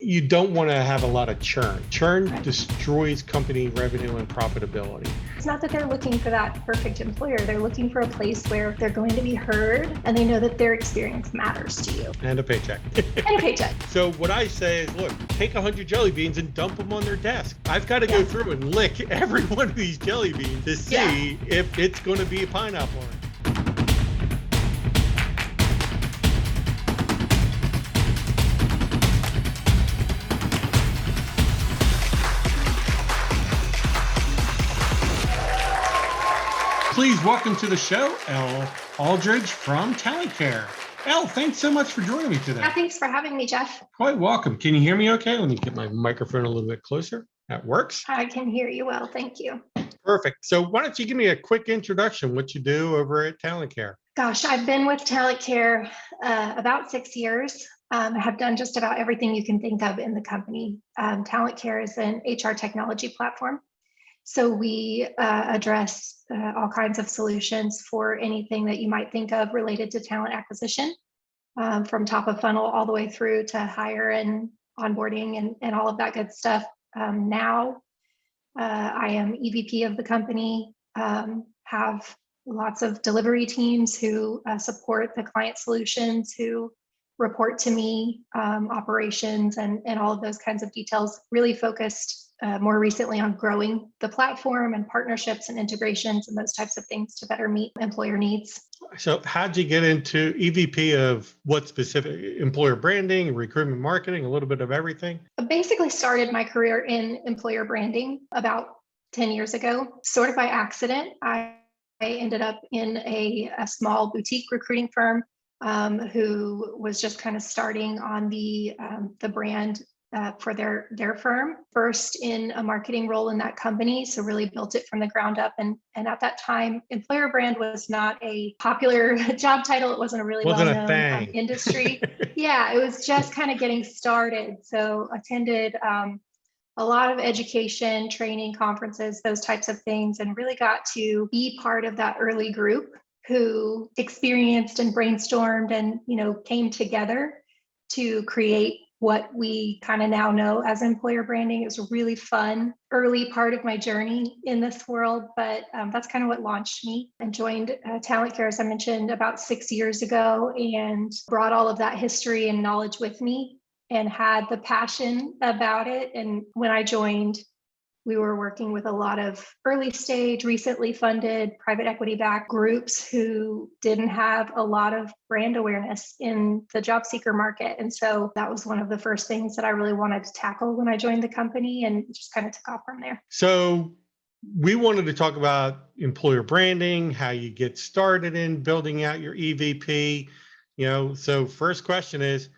you don't want to have a lot of churn. Churn destroys company revenue and profitability. It's not that they're looking for that perfect employer. They're looking for a place where they're going to be heard and they know that their experience matters to you. And a paycheck. And a paycheck. So what I say is, look, take 100 jelly beans and dump them on their desk. I've got to go through and lick every one of these jelly beans to see if it's going to be a pineapple. Please welcome to the show, Elle Aldridge from Talent Care. Elle, thanks so much for joining me today. Thanks for having me, Jeff. Quite welcome. Can you hear me okay? Let me get my microphone a little bit closer. That works. I can hear you well. Thank you. Perfect. So why don't you give me a quick introduction, what you do over at Talent Care? Gosh, I've been with Talent Care about 6 years. I have done just about everything you can think of in the company. Talent Care is an HR technology platform. So we address all kinds of solutions for anything that you might think of related to talent acquisition, from top of funnel all the way through to hire and onboarding and all of that good stuff. Now, I am EVP of the company, have lots of delivery teams who support the client solutions, who report to me, operations and all of those kinds of details, really focused more recently on growing the platform and partnerships and integrations and those types of things to better meet employer needs. So how'd you get into EVP of what specific? Employer branding, recruitment marketing, a little bit of everything? I basically started my career in employer branding about 10 years ago, sort of by accident. I ended up in a small boutique recruiting firm who was just kind of starting on the brand for their firm, first in a marketing role in that company. So really built it from the ground up. And at that time, employer brand was not a popular job title. It wasn't a really well-known industry. Yeah, it was just kind of getting started. So attended a lot of education, training, conferences, those types of things, and really got to be part of that early group who experienced and brainstormed and, came together to create what we kind of now know as employer branding. It was a really fun early part of my journey in this world, but that's kind of what launched me. And joined Talent Care, as I mentioned, about 6 years ago, and brought all of that history and knowledge with me and had the passion about it. And when I joined, we were working with a lot of early stage, recently funded, private equity backed groups who didn't have a lot of brand awareness in the job seeker market. And so that was one of the first things that I really wanted to tackle when I joined the company, and just kind of took off from there. So we wanted to talk about employer branding, how you get started in building out your EVP. So first question is,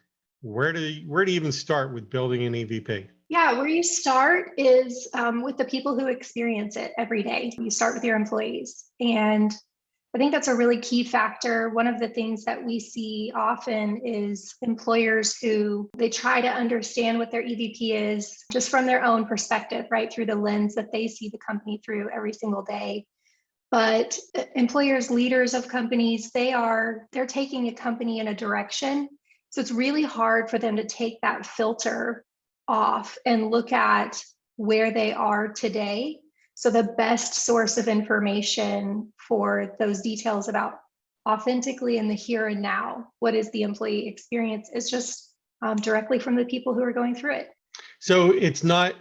where do you even start with building an EVP? Yeah, where you start is with the people who experience it every day. You start with your employees. And I think that's a really key factor. One of the things that we see often is employers who they try to understand what their EVP is just from their own perspective, right? Through the lens that they see the company through every single day. But employers, leaders of companies, they're taking a company in a direction. So it's really hard for them to take that filter off and look at where they are today. So the best source of information for those details about authentically in the here and now, what is the employee experience, is just directly from the people who are going through it. So it's not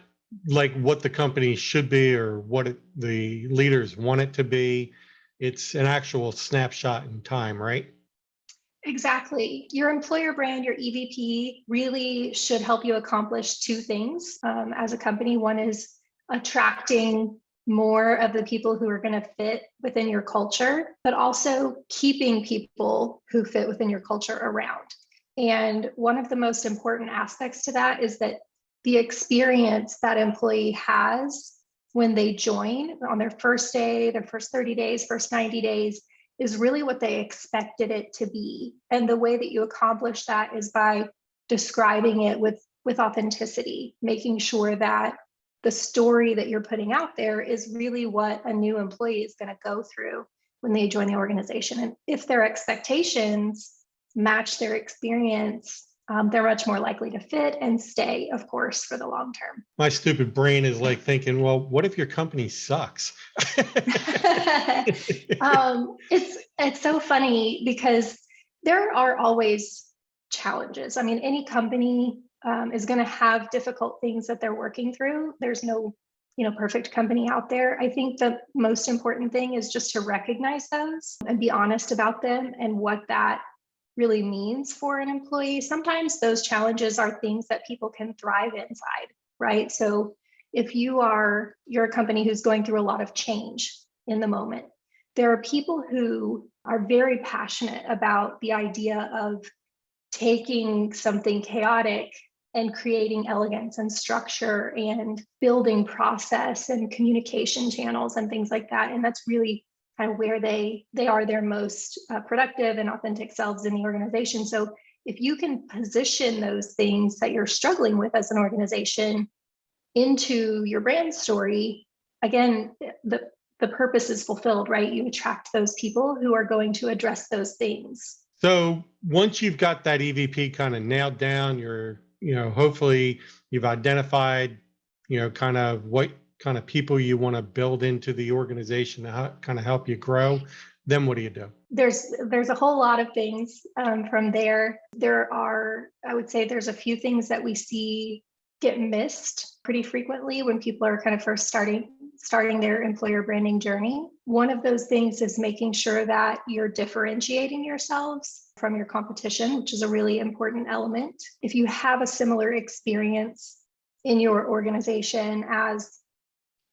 like what the company should be or what the leaders want it to be. It's an actual snapshot in time, right? Exactly. Your employer brand, your EVP, really should help you accomplish two things as a company. One is attracting more of the people who are going to fit within your culture, but also keeping people who fit within your culture around. And one of the most important aspects to that is that the experience that employee has when they join on their first day, their first 30 days, first 90 days, is really what they expected it to be. And the way that you accomplish that is by describing it with authenticity, making sure that the story that you're putting out there is really what a new employee is going to go through when they join the organization. And if their expectations match their experience, they're much more likely to fit and stay, of course, for the long term. My stupid brain is like thinking, well, what if your company sucks? It's so funny because there are always challenges. I mean, any company is going to have difficult things that they're working through. There's no, perfect company out there. I think the most important thing is just to recognize those and be honest about them and what that really means for an employee. Sometimes those challenges are things that people can thrive inside, right? So if you're a company who's going through a lot of change in the moment, there are people who are very passionate about the idea of taking something chaotic and creating elegance and structure and building process and communication channels and things like that. And that's really kind of where they are their most productive and authentic selves in the organization. So if you can position those things that you're struggling with as an organization into your brand story, again, the purpose is fulfilled, right? You attract those people who are going to address those things. So once you've got that EVP kind of nailed down, hopefully you've identified, kind of what kind of people you want to build into the organization to kind of help you grow. Then what do you do? There's a whole lot of things from there. I would say there's a few things that we see get missed pretty frequently when people are kind of first starting their employer branding journey. One of those things is making sure that you're differentiating yourselves from your competition, which is a really important element. If you have a similar experience in your organization as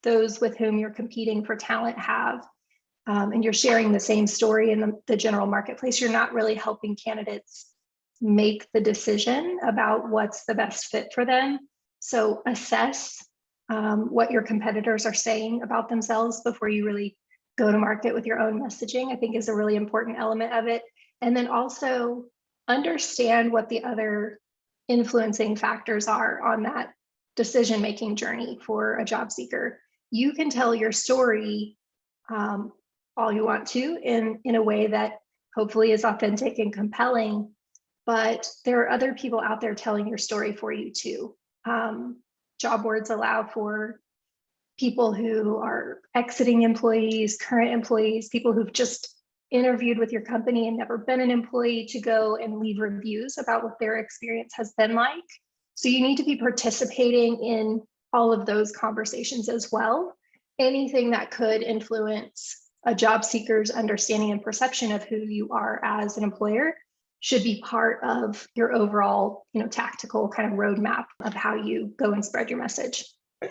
those with whom you're competing for talent have, and you're sharing the same story in the general marketplace, you're not really helping candidates make the decision about what's the best fit for them. So assess what your competitors are saying about themselves before you really go to market with your own messaging, I think is a really important element of it. And then also understand what the other influencing factors are on that decision-making journey for a job seeker. You can tell your story all you want to in a way that hopefully is authentic and compelling, but there are other people out there telling your story for you too. Job boards allow for people who are exiting employees, current employees, people who've just interviewed with your company and never been an employee to go and leave reviews about what their experience has been like. So you need to be participating in all of those conversations as well. Anything that could influence a job seeker's understanding and perception of who you are as an employer should be part of your overall, tactical kind of roadmap of how you go and spread your message.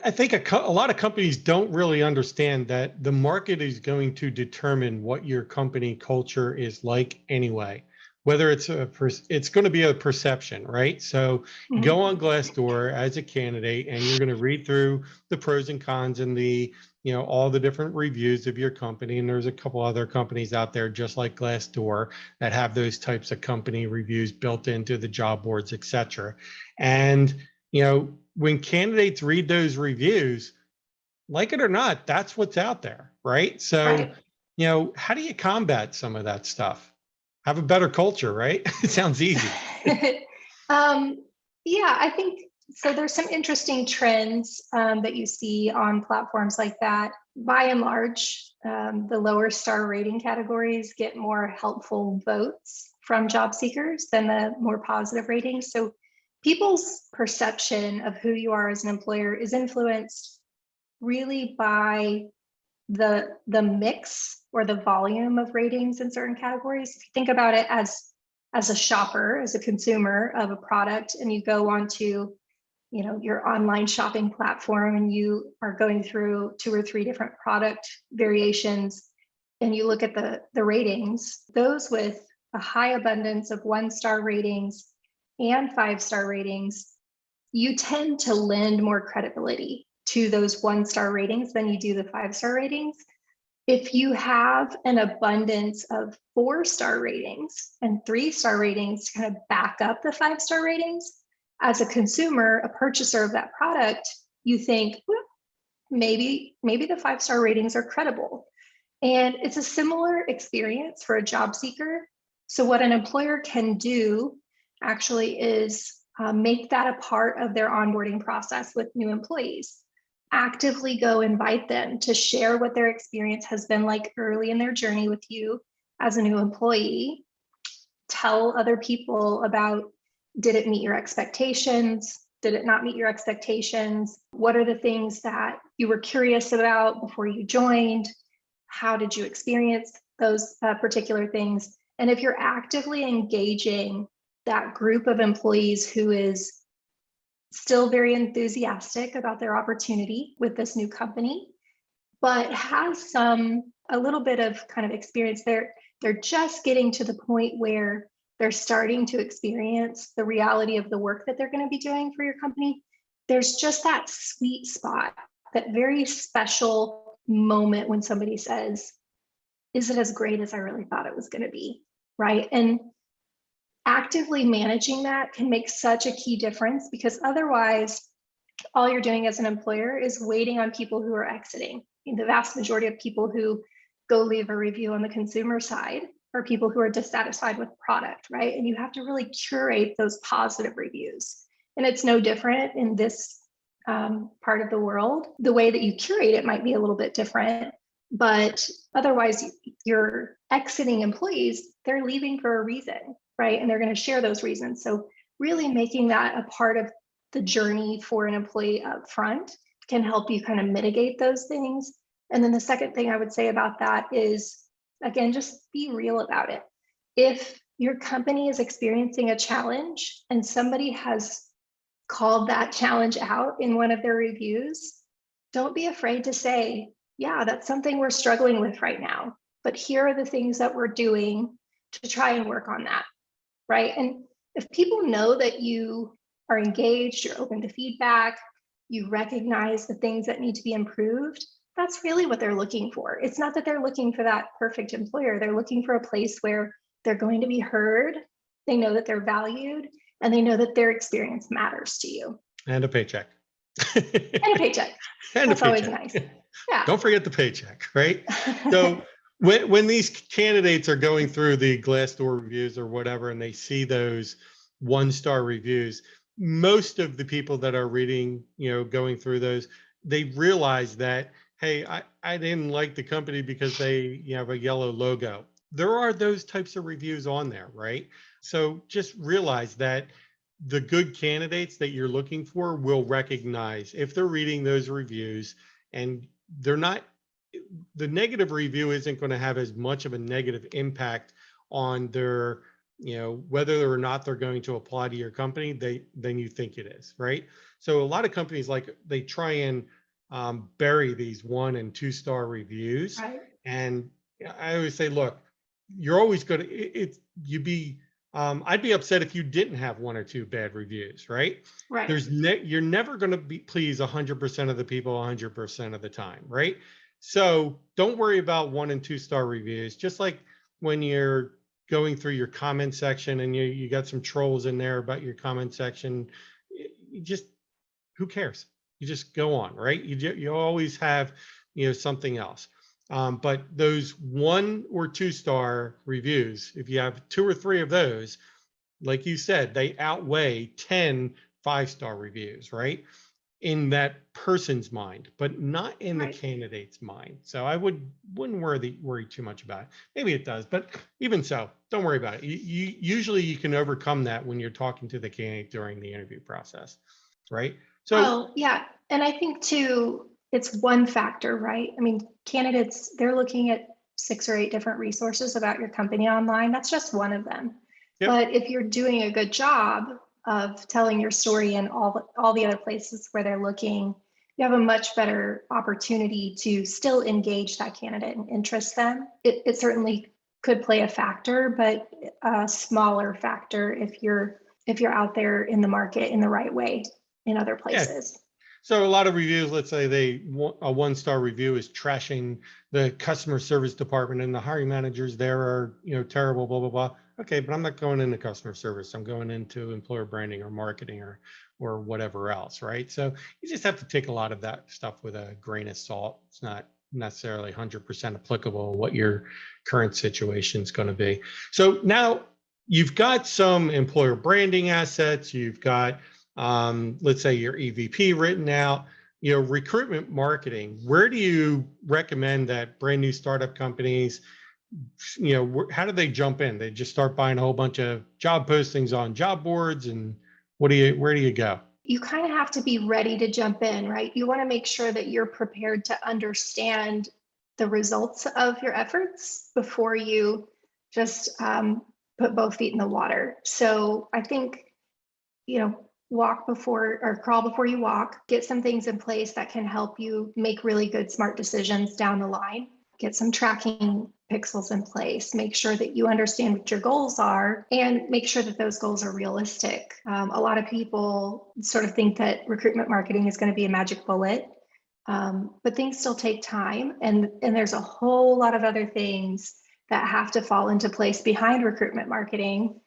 I think a lot of companies don't really understand that the market is going to determine what your company culture is like anyway. Whether it's going to be a perception, right? So go on Glassdoor as a candidate, and you're going to read through the pros and cons and the all the different reviews of your company. And there's a couple other companies out there just like Glassdoor that have those types of company reviews built into the job boards, et cetera. And, when candidates read those reviews, like it or not, that's what's out there, right? So, right. How do you combat some of that stuff? Have a better culture, right? It sounds easy. Yeah, I think so. There's some interesting trends that you see on platforms like that. By and large, the lower star rating categories get more helpful votes from job seekers than the more positive ratings. So people's perception of who you are as an employer is influenced really by the mix or the volume of ratings in certain categories. If you think about it as a shopper, as a consumer of a product, and you go onto your online shopping platform and you are going through 2 or 3 different product variations and you look at the ratings, those with a high abundance of 1-star ratings and 5-star ratings, you tend to lend more credibility to those 1-star ratings than you do the 5-star ratings. If you have an abundance of 4-star ratings and 3-star ratings to kind of back up the 5-star ratings, as a consumer, a purchaser of that product, you think, well, maybe the 5-star ratings are credible. And it's a similar experience for a job seeker. So what an employer can do actually is make that a part of their onboarding process with new employees. Actively go invite them to share what their experience has been like early in their journey with you as a new employee. Tell other people about, did it meet your expectations? Did it not meet your expectations? What are the things that you were curious about before you joined? How did you experience those particular things? And if you're actively engaging that group of employees who is still very enthusiastic about their opportunity with this new company, but has a little bit of kind of experience, they're just getting to the point where they're starting to experience the reality of the work that they're going to be doing for your company. There's just that sweet spot, that very special moment when somebody says, is it as great as I really thought it was going to be, right? And actively managing that can make such a key difference, because otherwise all you're doing as an employer is waiting on people who are exiting. The vast majority of people who go leave a review on the consumer side are people who are dissatisfied with the product, right? And you have to really curate those positive reviews. And it's no different in this part of the world. The way that you curate it might be a little bit different, but otherwise your exiting employees, they're leaving for a reason, right? And they're going to share those reasons. So really making that a part of the journey for an employee up front can help you kind of mitigate those things. And then the second thing I would say about that is, again, just be real about it. If your company is experiencing a challenge and somebody has called that challenge out in one of their reviews, don't be afraid to say, yeah, that's something we're struggling with right now, but here are the things that we're doing to try and work on that, right? And if people know that you are engaged, you're open to feedback, you recognize the things that need to be improved, that's really what they're looking for. It's not that they're looking for that perfect employer. They're looking for a place where they're going to be heard, they know that they're valued, and they know that their experience matters to you. And a paycheck. And a paycheck. And That's a always paycheck. nice. Yeah. Don't forget the paycheck, right? So when these candidates are going through the Glassdoor reviews or whatever, and they see those 1-star reviews, most of the people that are reading, going through those, they realize that, hey, I didn't like the company because they have a yellow logo. There are those types of reviews on there, right? So just realize that the good candidates that you're looking for will recognize if they're reading those reviews, and they're not, the negative review isn't going to have as much of a negative impact on their, whether or not they're going to apply to your company than you think it is, right? So a lot of companies, like, they try and bury these 1- and 2-star reviews. Right. And I always say, look, you're always going to, I'd be upset if you didn't have 1 or 2 bad reviews, right? Right. You're never going to please 100% of the people 100% of the time, right? So don't worry about 1- and 2-star reviews. Just like when you're going through your comment section and you got some trolls in there about your comment section, you just, who cares? You just go on, right? You always have, something else. But those 1- or 2-star reviews, if you have 2 or 3 of those, like you said, they outweigh 10 5-star reviews, right? In that person's mind, but not in the Right. candidate's mind. So I wouldn't worry too much about it. Maybe it does, but even so, don't worry about it. Usually you can overcome that when you're talking to the candidate during the interview process, right? So, Well, yeah. And I think too, it's one factor, right? I mean, candidates, they're looking at 6 or 8 different resources about your company online. That's just one of them. yep. But if you're doing a good job of telling your story in all the other places where they're looking, you have a much better opportunity to still engage that candidate and interest them. It certainly could play a factor, but a smaller factor if you're out there in the market in the right way in other Yeah. places. So a lot of reviews, let's say a 1-star review is trashing the customer service department and the hiring managers there are, terrible, blah, blah, blah. Okay, but I'm not going into customer service. I'm going into employer branding or marketing or whatever else, right? So you just have to take a lot of that stuff with a grain of salt. It's not necessarily 100% applicable what your current situation is going to be. So now you've got some employer branding assets. You've got, let's say, your EVP written out. Recruitment marketing. Where do you recommend that brand new startup companies, how do they jump in? They just start buying a whole bunch of job postings on job boards, and where do you go? You kind of have to be ready to jump in, right? You want to make sure that you're prepared to understand the results of your efforts before you just put both feet in the water. So I think, walk before or crawl before you walk, get some things in place that can help you make really good, smart decisions down the line. Get some tracking pixels in place, make sure that you understand what your goals are, and make sure that those goals are realistic. A lot of people sort of think that recruitment marketing is going to be a magic bullet, but things still take time, and there's a whole lot of other things that have to fall into place behind recruitment marketing,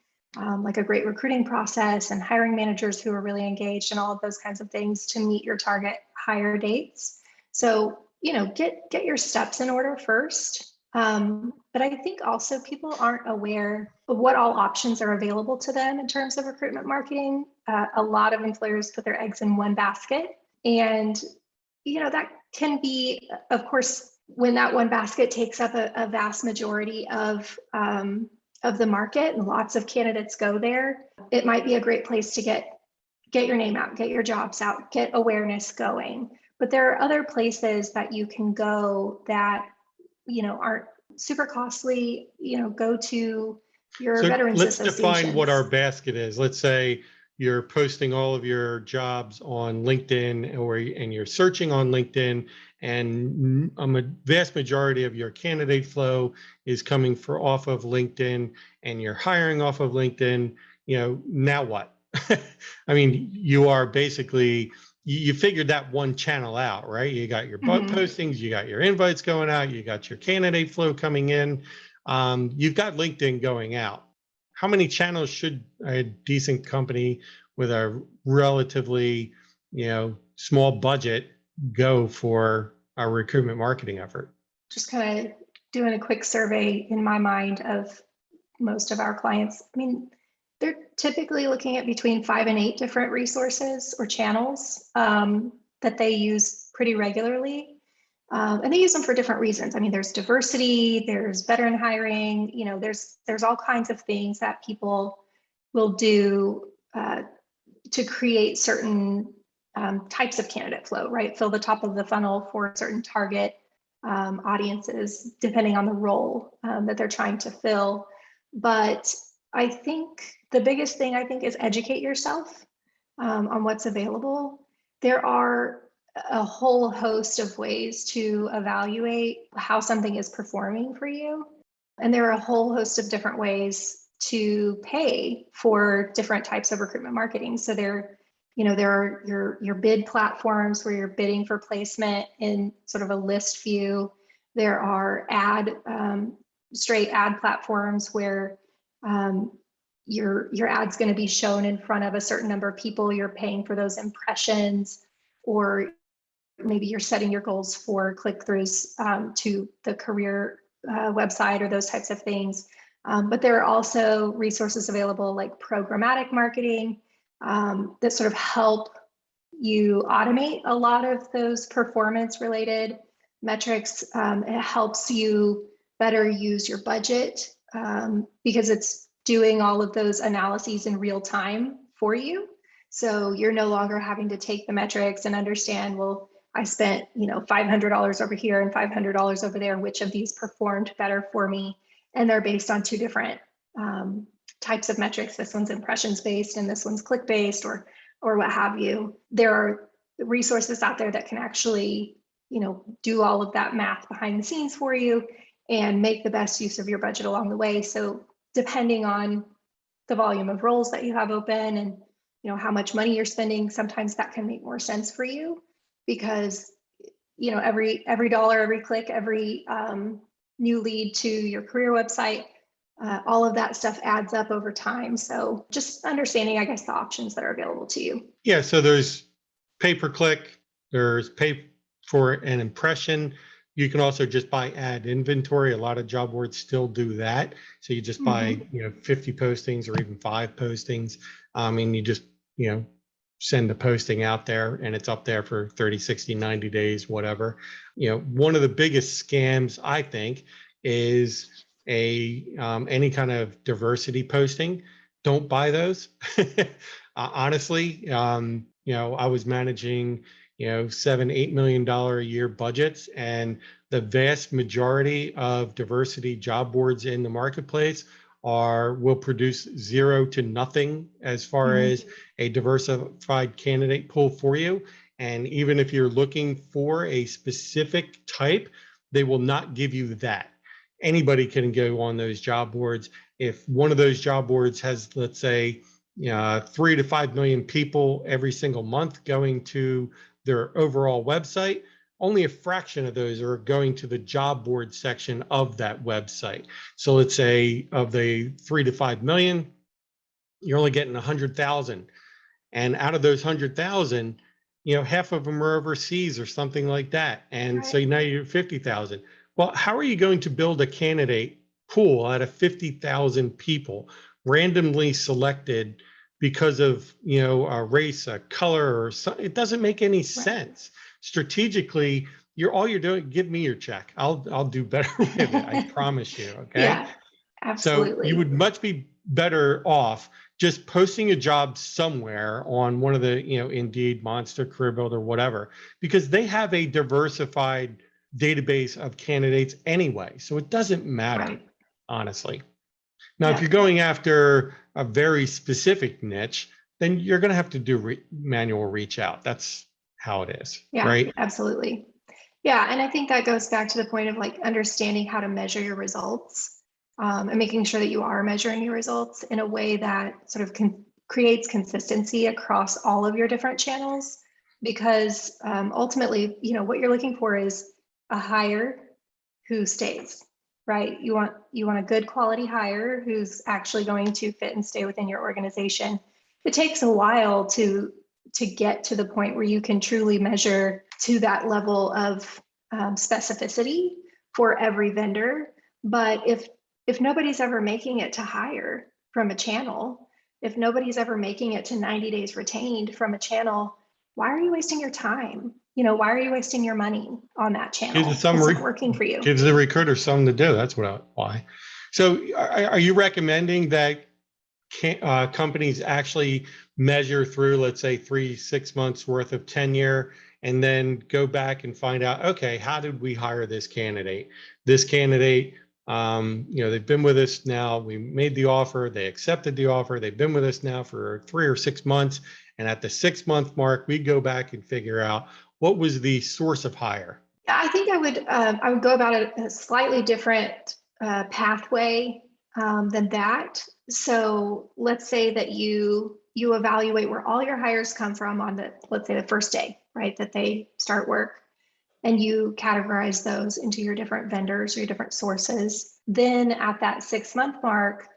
like a great recruiting process and hiring managers who are really engaged and all of those kinds of things to meet your target hire dates. So get your steps in order first. But I think also people aren't aware of what all options are available to them in terms of recruitment marketing. A lot of employers put their eggs in one basket. And, that can be, of course, when that one basket takes up a vast majority of the market and lots of candidates go there, it might be a great place to get your name out, get your jobs out, get awareness going. But there are other places that you can go that, aren't super costly. Go to your veterans Let's associations. define what our basket is. Let's say you're posting all of your jobs on LinkedIn, and you're searching on LinkedIn, and a vast majority of your candidate flow is coming off of LinkedIn, and you're hiring off of LinkedIn. Now what? I mean, you are basically, you figured that one channel out, right? You got your postings, you got your invites going out, you got your candidate flow coming in. You've got LinkedIn going out. How many channels should a decent company with a relatively, small budget go for our recruitment marketing effort? Just kind of doing a quick survey in my mind of most of our clients. I mean, they're typically looking at between 5 and 8 different resources or channels that they use pretty regularly. And they use them for different reasons. I mean, there's diversity, there's veteran hiring, there's all kinds of things that people will do to create certain types of candidate flow, right? Fill the top of the funnel for certain target audiences, depending on the role that they're trying to fill. But I think the biggest thing is educate yourself on what's available. There are a whole host of ways to evaluate how something is performing for you. And there are a whole host of different ways to pay for different types of recruitment marketing. So there are your bid platforms where you're bidding for placement in sort of a list view. There are straight ad platforms where your ad's going to be shown in front of a certain number of people. You're paying for those impressions, or maybe you're setting your goals for click-throughs to the career website or those types of things. But there are also resources available like programmatic marketing that sort of help you automate a lot of those performance-related metrics. It helps you better use your budget because it's doing all of those analyses in real time for you. So you're no longer having to take the metrics and understand, well, I spent, $500 over here and $500 over there. Which of these performed better for me? And they're based on 2 different types of metrics. This one's impressions based and this one's click based, or what have you. There are resources out there that can actually, do all of that math behind the scenes for you and make the best use of your budget along the way. So depending on the volume of roles that you have open and how much money you're spending, sometimes that can make more sense for you, because every dollar, every click, every new lead to your career website, all of that stuff adds up over time. So just understanding, the options that are available to you. Yeah, so there's pay per click, there's pay for an impression. You can also just buy ad inventory. A lot of job boards still do that. So you just buy, 50 postings or even 5 postings. And you just, send a posting out there and it's up there for 30, 60, 90 days, whatever. One of the biggest scams, I think, is any kind of diversity posting. Don't buy those. Honestly, I was managing, $7-8 million a year budgets, and the vast majority of diversity job boards in the marketplace will produce 0 to nothing as far as a diversified candidate pool for you. And even if you're looking for a specific type, they will not give you that. Anybody can go on those job boards. If one of those job boards has, let's say, 3 to 5 million people every single month going to their overall website, only a fraction of those are going to the job board section of that website. So let's say of the 3 to 5 million, you're only getting 100,000. And out of those 100,000, half of them are overseas or something like that. And so now you're 50,000. Well, how are you going to build a candidate pool out of 50,000 people randomly selected because of, a race, a color, or something? It doesn't make any sense. Strategically, all you're doing, give me your check. I'll do better with it. I promise you. Okay. Yeah, absolutely. So you would much be better off just posting a job somewhere on one of the, Indeed, Monster, Career Builder, whatever, because they have a diversified database of candidates anyway. So it doesn't matter, honestly. Now, if you're going after a very specific niche, then you're going to have to do manual reach out. That's how it is, right? Absolutely. Yeah, and I think that goes back to the point of like understanding how to measure your results, and making sure that you are measuring your results in a way that sort of creates consistency across all of your different channels. Because ultimately, what you're looking for is a hire who stays, right? You want a good quality hire who's actually going to fit and stay within your organization. It takes a while to get to the point where you can truly measure to that level of specificity for every vendor. But if nobody's ever making it to hire from a channel, if nobody's ever making it to 90 days retained from a channel, why are you wasting your time? Why are you wasting your money on that channel? It's not working for you. Gives the recruiter something to do. That's why. So are you recommending that companies actually measure through, let's say, 3-6 months worth of tenure, and then go back and find out, okay, how did we hire this candidate? This candidate, they've been with us now. We made the offer. They accepted the offer. They've been with us now for 3 or 6 months. And at the 6-month mark, we go back and figure out what was the source of hire. I think I would go about it a slightly different pathway than that. So let's say that you evaluate where all your hires come from on let's say the first day, right, that they start work, and you categorize those into your different vendors or your different sources. Then at that 6-month mark,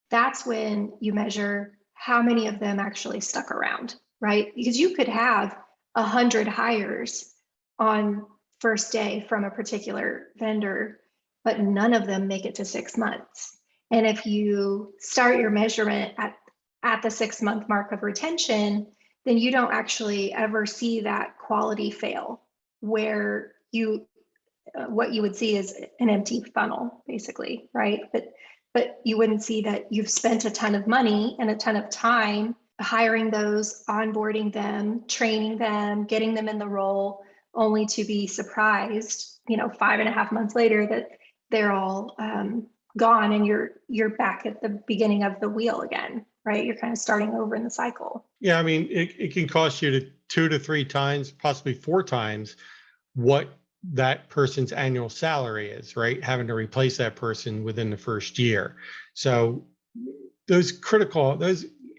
that's when you measure how many of them actually stuck around, right? Because you could have 100 hires on first day from a particular vendor, but none of them make it to 6 months. And if you start your measurement at the 6-month mark of retention, then you don't actually ever see that quality fail, where what you would see is an empty funnel, basically, right? But you wouldn't see that you've spent a ton of money and a ton of time hiring those, onboarding them, training them, getting them in the role, only to be surprised, 5.5 months later that they're all gone, and you're back at the beginning of the wheel again, right? You're kind of starting over in the cycle. Yeah, I mean, it can cost you 2 to 3 times, possibly 4 times what that person's annual salary is, right? Having to replace that person within the first year. So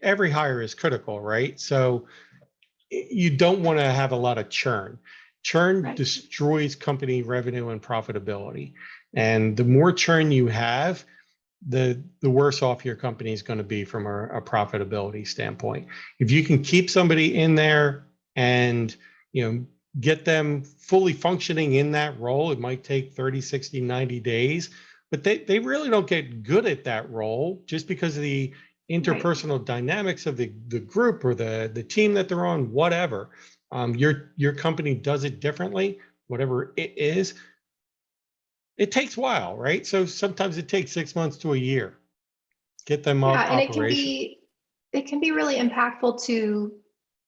every hire is critical, right? So you don't want to have a lot of churn. Churn destroys company revenue and profitability. And the more churn you have, the worse off your company is going to be from a profitability standpoint. If you can keep somebody in there and get them fully functioning in that role. It might take 30, 60, 90 days, but they really don't get good at that role just because of the interpersonal dynamics of the group or the team that they're on, whatever. Your company does it differently, whatever it is. It takes a while, right? So sometimes it takes 6 months to a year. Get them up And operation. it can be really impactful to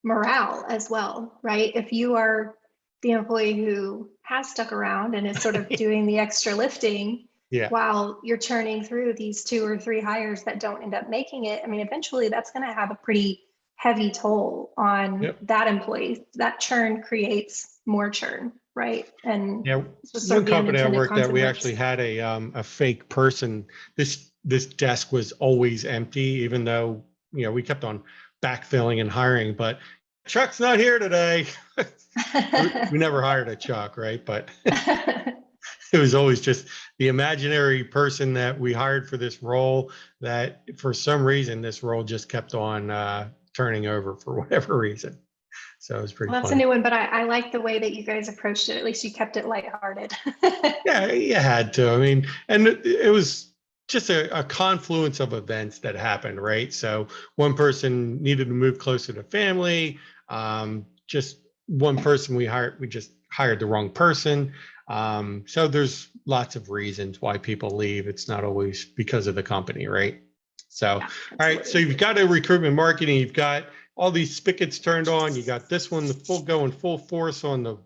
morale as well, right? If you are the employee who has stuck around and is sort of doing the extra lifting Yeah. while you're churning through these 2 or 3 hires that don't end up making it, I mean, eventually that's going to have a pretty heavy toll on that employee. That churn creates more churn, right? And Yeah, just sort one of the company I unintended worked at, we consequence. actually had a fake person. This desk was always empty, even though we kept on backfilling and hiring. But Chuck's not here today. We never hired a Chuck, right? But it was always just the imaginary person that we hired for this role. That for some reason this role just kept on turning over for whatever reason. So it was pretty Well, that's a funny. new one, but I like the way that you guys approached it. At least you kept it lighthearted. Yeah, you had to. I mean, and it was just a confluence of events that happened, right? So one person needed to move closer to family. Just one person we just hired the wrong person. So there's lots of reasons why people leave. It's not always because of the company, right? So, Yeah, all right. So absolutely. you've got a recruitment marketing. You've got all these spigots turned on. You got this one, the going full force on the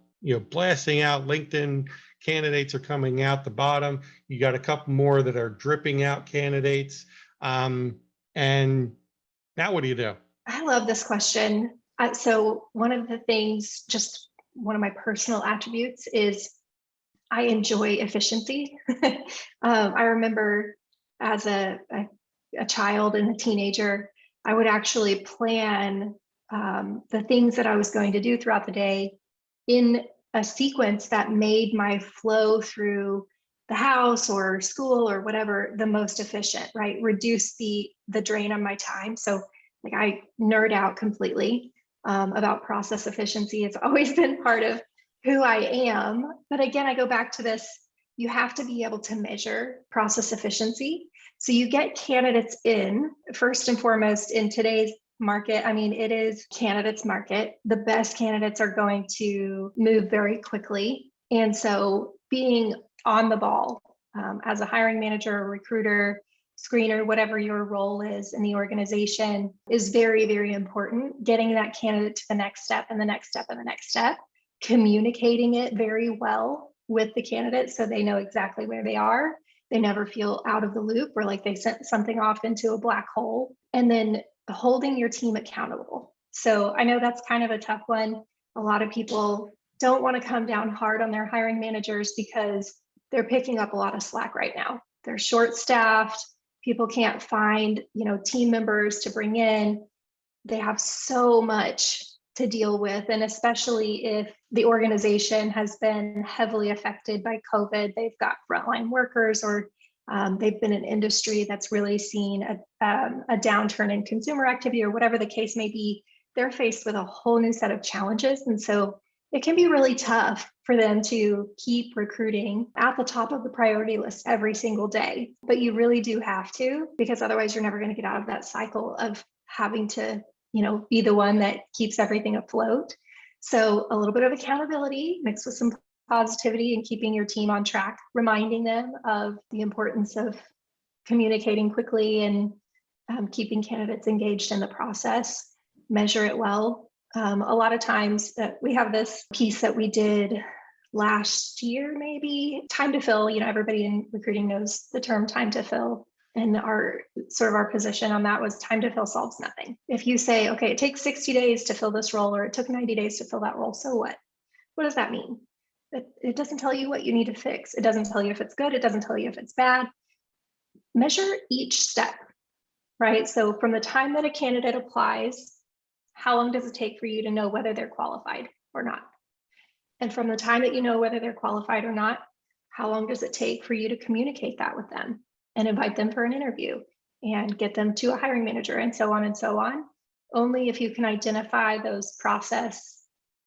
blasting out LinkedIn candidates are coming out the bottom. You got a couple more that are dripping out candidates. And now what do you do? I love this question. So one of the things, just one of my personal attributes is I enjoy efficiency. I remember as a child and a teenager, I would actually plan the things that I was going to do throughout the day in a sequence that made my flow through the house or school or whatever the most efficient, right? Reduce the drain on my time. So like I nerd out completely about process efficiency. It's always been part of who I am. But again, I go back to this, you have to be able to measure process efficiency. So you get candidates in, first and foremost, in today's market. I mean, it is candidates market. The best candidates are going to move very quickly. And so being on the ball as a hiring manager, or recruiter, screener, whatever your role is in the organization is very, very important. Getting that candidate to the next step and the next step and the next step, communicating it very well with the candidate so they know exactly where they are. They never feel out of the loop or like they sent something off into a black hole. And then holding your team accountable. So I know that's kind of a tough one. A lot of people don't want to come down hard on their hiring managers because they're picking up a lot of slack right now. They're short-staffed. People can't find, team members to bring in. They have so much to deal with. And especially if the organization has been heavily affected by COVID, they've got frontline workers or they've been an industry that's really seen a downturn in consumer activity or whatever the case may be. They're faced with a whole new set of challenges. And so it can be really tough for them to keep recruiting at the top of the priority list every single day. But you really do have to, because otherwise you're never going to get out of that cycle of having to be the one that keeps everything afloat. So a little bit of accountability mixed with some positivity and keeping your team on track, reminding them of the importance of communicating quickly and keeping candidates engaged in the process, measure it well. A lot of times we have this piece that we did last year, maybe time to fill, everybody in recruiting knows the term time to fill. And our position on that was time to fill solves nothing. If you say, okay, it takes 60 days to fill this role, or it took 90 days to fill that role, so what? What does that mean? It doesn't tell you what you need to fix. It doesn't tell you if it's good. It doesn't tell you if it's bad. Measure each step, right? So from the time that a candidate applies, how long does it take for you to know whether they're qualified or not? And from the time that you know whether they're qualified or not, how long does it take for you to communicate that with them and invite them for an interview and get them to a hiring manager and so on and so on? Only if you can identify those process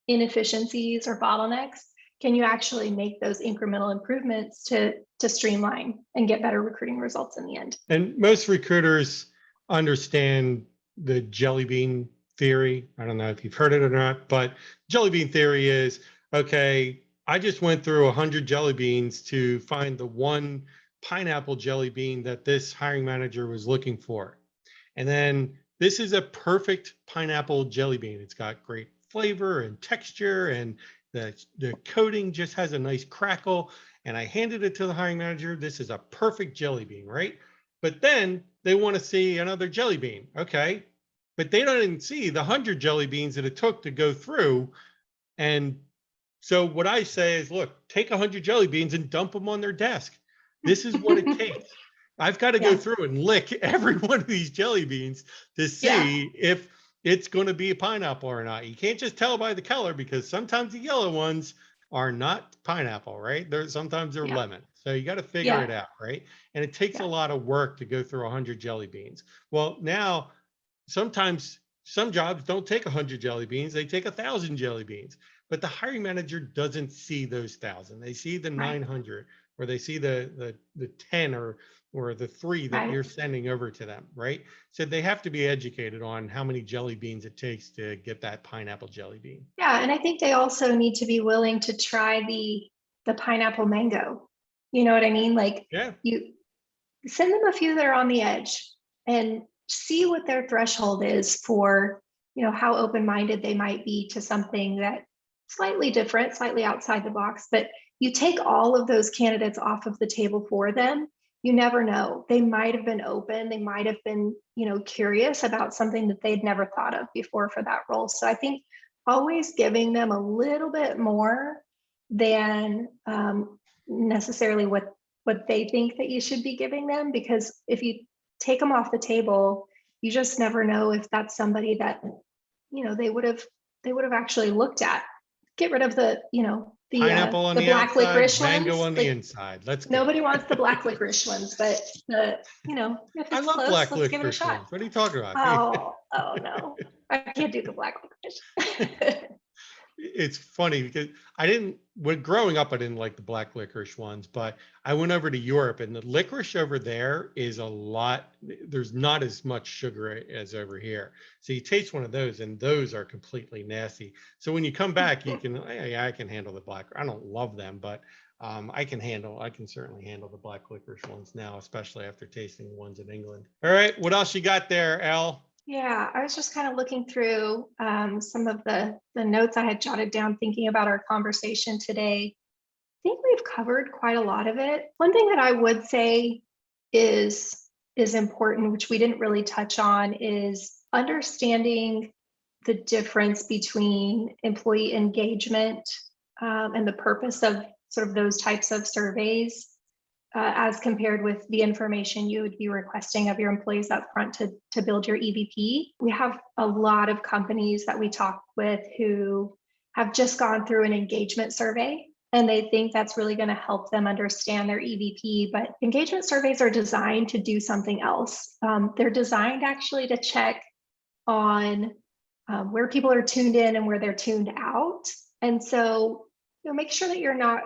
inefficiencies or bottlenecks, can you actually make those incremental improvements to streamline and get better recruiting results in the end? And most recruiters understand the jelly bean theory. I don't know if you've heard it or not, but jelly bean theory is, okay, I just went through 100 jelly beans to find the one pineapple jelly bean that this hiring manager was looking for. And then this is a perfect pineapple jelly bean. It's got great flavor and texture, and the coating just has a nice crackle. And I handed it to the hiring manager. This is a perfect jelly bean, right? But then they want to see another jelly bean. Okay. But they don't even see the 100 jelly beans that it took to go through. And so what I say is, look, take 100 jelly beans and dump them on their desk. This is what it takes. I've got to go through and lick every one of these jelly beans to see if it's going to be a pineapple or not. You can't just tell by the color, because sometimes the yellow ones are not pineapple, right? Sometimes they're lemon. So you got to figure it out, right? And it takes a lot of work to go through 100 jelly beans. Well, now sometimes some jobs don't take 100 jelly beans, they take 1,000 jelly beans. But the hiring manager doesn't see those 1,000. They see the 900, or they see the 10 or the 3 that you're sending over to them, right? So they have to be educated on how many jelly beans it takes to get that pineapple jelly bean. Yeah, and I think they also need to be willing to try the pineapple mango. You know what I mean? Like, you send them a few that are on the edge and see what their threshold is for, you know, how open-minded they might be to something that slightly different, slightly outside the box. But you take all of those candidates off of the table for them, you never know. They might have been open, they might have been, you know, curious about something that they'd never thought of before for that role. So I think always giving them a little bit more than necessarily what they think that you should be giving them, because if you take them off the table, you just never know if that's somebody that, you know, they would have actually looked at. Get rid of the, you know, pineapple on the the black outside, licorice mango ones. on the inside. Let's go. Nobody wants the black licorice ones, but you know, if it's I love close, black let's give it a licorice shot. ones. What are you talking about? Oh no, I can't do the black licorice. It's funny because when growing up, I didn't like the black licorice ones, but I went over to Europe, and the licorice over there is a lot. There's not as much sugar as over here. So you taste one of those, and those are completely nasty. So when you come back, you can, I can handle the black. I don't love them, but I can certainly handle the black licorice ones now, especially after tasting the ones in England. All right. What else you got there, Elle? Yeah, I was just kind of looking through some of the notes I had jotted down thinking about our conversation today. I think we've covered quite a lot of it. One thing that I would say is important, which we didn't really touch on, is understanding the difference between employee engagement and the purpose of sort of those types of surveys as compared with the information you would be requesting of your employees up front to build your EVP. We have a lot of companies that we talk with who have just gone through an engagement survey, and they think that's really going to help them understand their EVP. But engagement surveys are designed to do something else. They're designed actually to check on where people are tuned in and where they're tuned out. And so, you know, make sure that you're not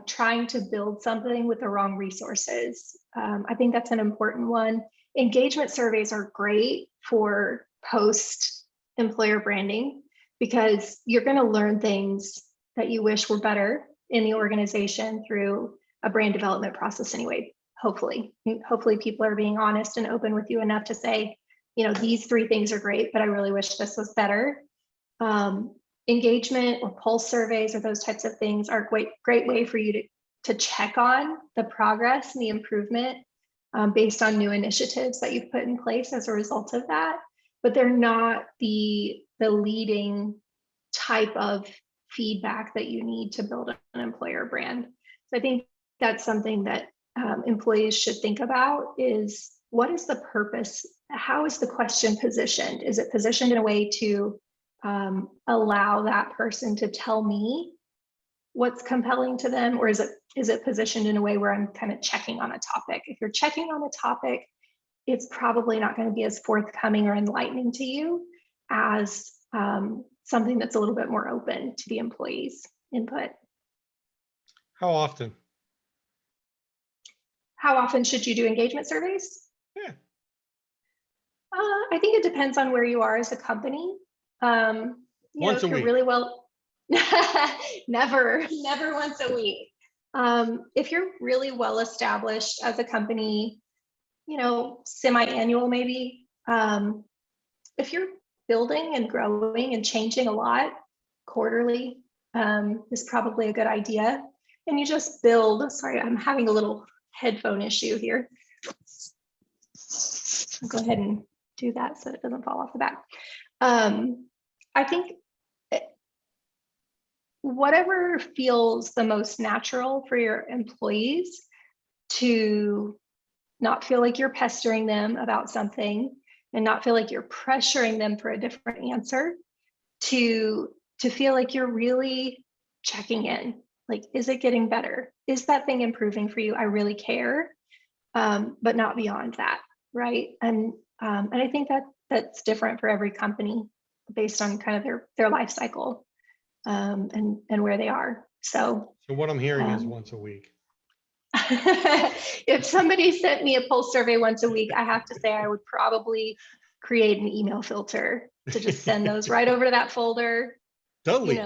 trying to build something with the wrong resources. I think that's an important one. Engagement surveys are great for post-employer branding, because you're going to learn things that you wish were better in the organization through a brand development process anyway. Hopefully people are being honest and open with you enough to say, you know, these 3 things are great, but I really wish this was better. Engagement or pulse surveys or those types of things are a great way for you to check on the progress and the improvement based on new initiatives that you've put in place as a result of that. But they're not the leading type of feedback that you need to build an employer brand. So I think that's something that employees should think about, is what is the purpose? How is the question positioned? Is it positioned in a way to allow that person to tell me what's compelling to them, or is it positioned in a way where I'm kind of checking on a topic? If you're checking on a topic, it's probably not going to be as forthcoming or enlightening to you as something that's a little bit more open to the employees' input. How often? How often should you do engagement surveys? Yeah. I think it depends on where you are as a company. Once a if you're week. really well, never once a week. If you're really well established as a company, semi-annual maybe. If you're building and growing and changing a lot, quarterly is probably a good idea. And you just build. Sorry, I'm having a little headphone issue here. I'll go ahead and do that so it doesn't fall off the back. I think whatever feels the most natural for your employees, to not feel like you're pestering them about something and not feel like you're pressuring them for a different answer, to feel like you're really checking in. Like, is it getting better? Is that thing improving for you? I really care, but not beyond that, right? And I think that's different for every company based on kind of their life cycle and where they are. So what I'm hearing is once a week. If somebody sent me a pulse survey once a week, I have to say I would probably create an email filter to just send those right over to that folder. Totally.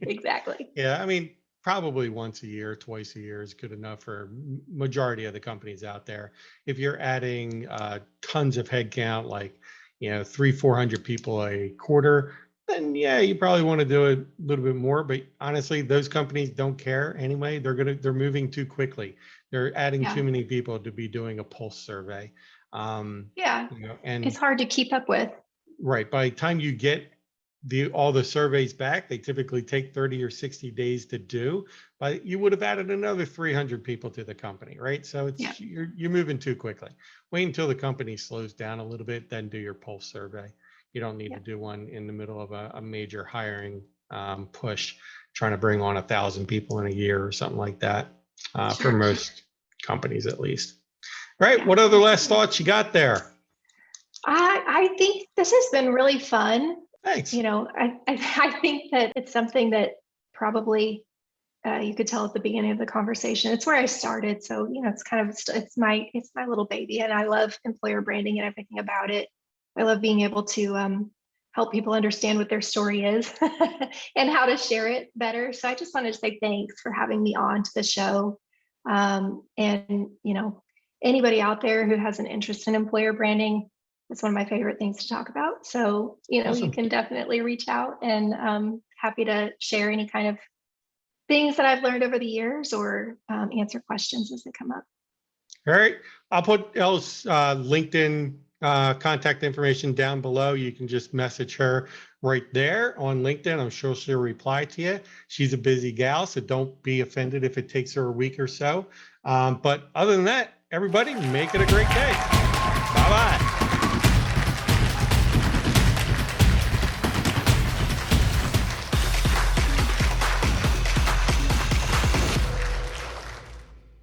Exactly. Yeah, I mean, probably once a year, twice a year is good enough for majority of the companies out there. If you're adding tons of headcount, like 300-400 people a quarter, then yeah, you probably want to do a little bit more. But honestly, those companies don't care anyway. They're moving too quickly. They're adding too many people to be doing a pulse survey. And it's hard to keep up with. Right. By the time you get all the surveys back, they typically take 30 or 60 days to do, but you would have added another 300 people to the company, right? So it's you're moving too quickly. Wait until the company slows down a little bit, then do your pulse survey. You don't need to do one in the middle of a major hiring push, trying to bring on 1,000 people in a year or something like that, for most companies at least. Right. What other last thoughts you got there? I think this has been really fun. Thanks. I think that it's something that probably you could tell at the beginning of the conversation. It's where I started. So, it's kind of, it's my little baby, and I love employer branding and everything about it. I love being able to help people understand what their story is and how to share it better. So I just wanted to say thanks for having me on to the show. And, anybody out there who has an interest in employer branding, it's one of my favorite things to talk about. So, Awesome. You can definitely reach out, and happy to share any kind of things that I've learned over the years, or answer questions as they come up. All right. I'll put Elle's LinkedIn contact information down below. You can just message her right there on LinkedIn. I'm sure she'll reply to you. She's a busy gal, so don't be offended if it takes her a week or so. But other than that, everybody, make it a great day. Bye-bye.